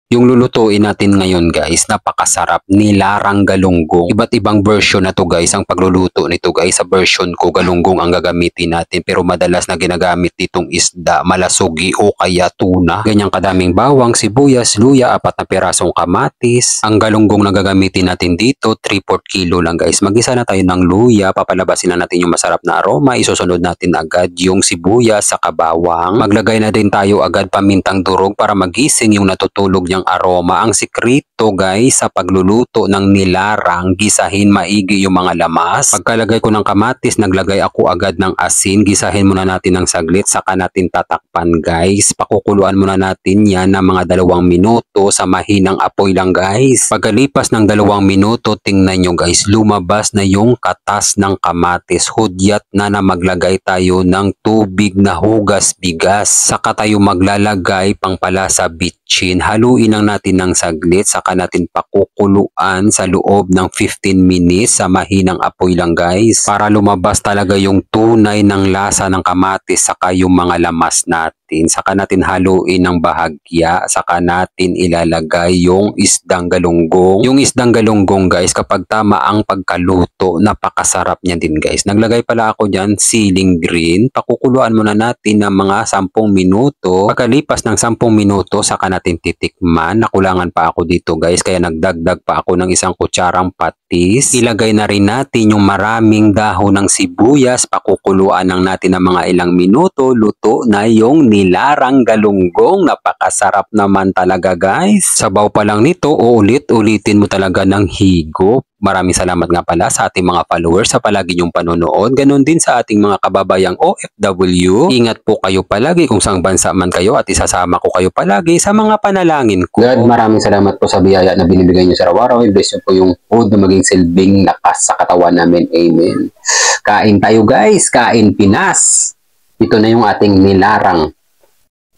Yung lulutuin natin ngayon guys, napakasarap, nilarang galunggong. Iba't ibang version na to guys, ang pagluluto nito guys. Sa version ko, galunggong ang gagamitin natin. Pero madalas na ginagamit ditong isda, malasugi o kaya tuna. Ganyang kadaming bawang, sibuyas, luya, 4 na pirasong kamatis. Ang galunggong na gagamitin natin dito, 3/4 kilo lang guys. Magisa na tayo ng luya, papalabasin na natin yung masarap na aroma. Isusunod natin agad yung sibuyas sa kabawang. Maglagay na din tayo agad pamintang durog para magising yung natutulog niyang aroma. Ang sikreto guys sa pagluluto ng nilarang, gisahin maigi yung mga lamas. Pagkalagay ko ng kamatis, naglagay ako agad ng asin. Gisahin muna natin ng saglit, saka natin tatakpan guys. Pakukuluan muna natin yan ng mga 2 minuto sa mahinang apoy lang guys. Pagkalipas ng 2 minuto, tingnan nyo guys, lumabas na yung katas ng kamatis. Hudyat na maglagay tayo ng tubig na hugas bigas. Saka tayo maglalagay pangpalasa bitchin. Haluin lang natin ng saglit, saka natin pakukuluan sa loob ng 15 minutes sa mahinang apoy lang guys. Para lumabas talaga yung tunay ng lasa ng kamatis saka yung mga lamas natin. Saka natin haluin ng bahagya, saka natin ilalagay yung isdang galunggong. Yung isdang galunggong guys, kapag tama ang pagkaluto, napakasarap niya din guys. Naglagay pala ako dyan siling green. Pakukuluan muna natin ng mga 10 minuto. Pagkalipas ng 10 minuto, saka natin titikman. Nakulangan pa ako dito guys, kaya nagdagdag pa ako ng 1 kutsarang patis. Ilagay na rin natin yung maraming dahon ng sibuyas. Pakukuluan lang natin ng mga ilang minuto. Luto na yung nilarang galunggong. Napakasarap naman talaga guys. Sabaw pa lang nito, uulit-ulitin mo talaga ng higop. Maraming salamat nga pala sa ating mga followers sa palagi niyong panonood. Ganon din sa ating mga kababayang OFW. Ingat po kayo palagi kung saang bansa man kayo at isasama ko kayo palagi sa mga panalangin ko. God, maraming salamat po sa biyaya na binibigay niyo sa araw-araw. I-bless niyo po yung food na maging silbing lakas sa katawan namin. Amen. Kain tayo guys. Kain Pinas. Ito na yung ating nilarang.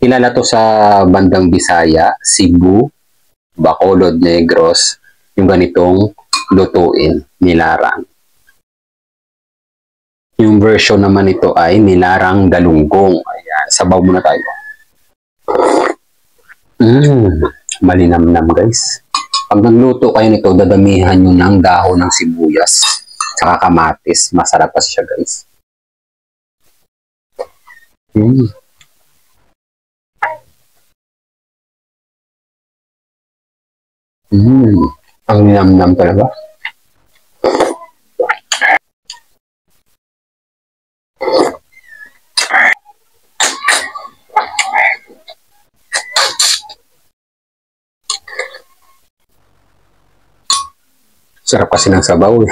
Kilala to sa bandang Bisaya, Cebu, Bacolod, Negros. Yung ganitong lutuin, nilarang. Yung version naman ito ay nilarang galunggong. Ayan, sabaw muna tayo. Malinamnam guys. Pag nagluto kayo nito, dadamihan nyo ng dahon ng sibuyas saka kamatis. Masarap pa siya guys. Ang namnam talaga. Sarap kasi ng sabaw.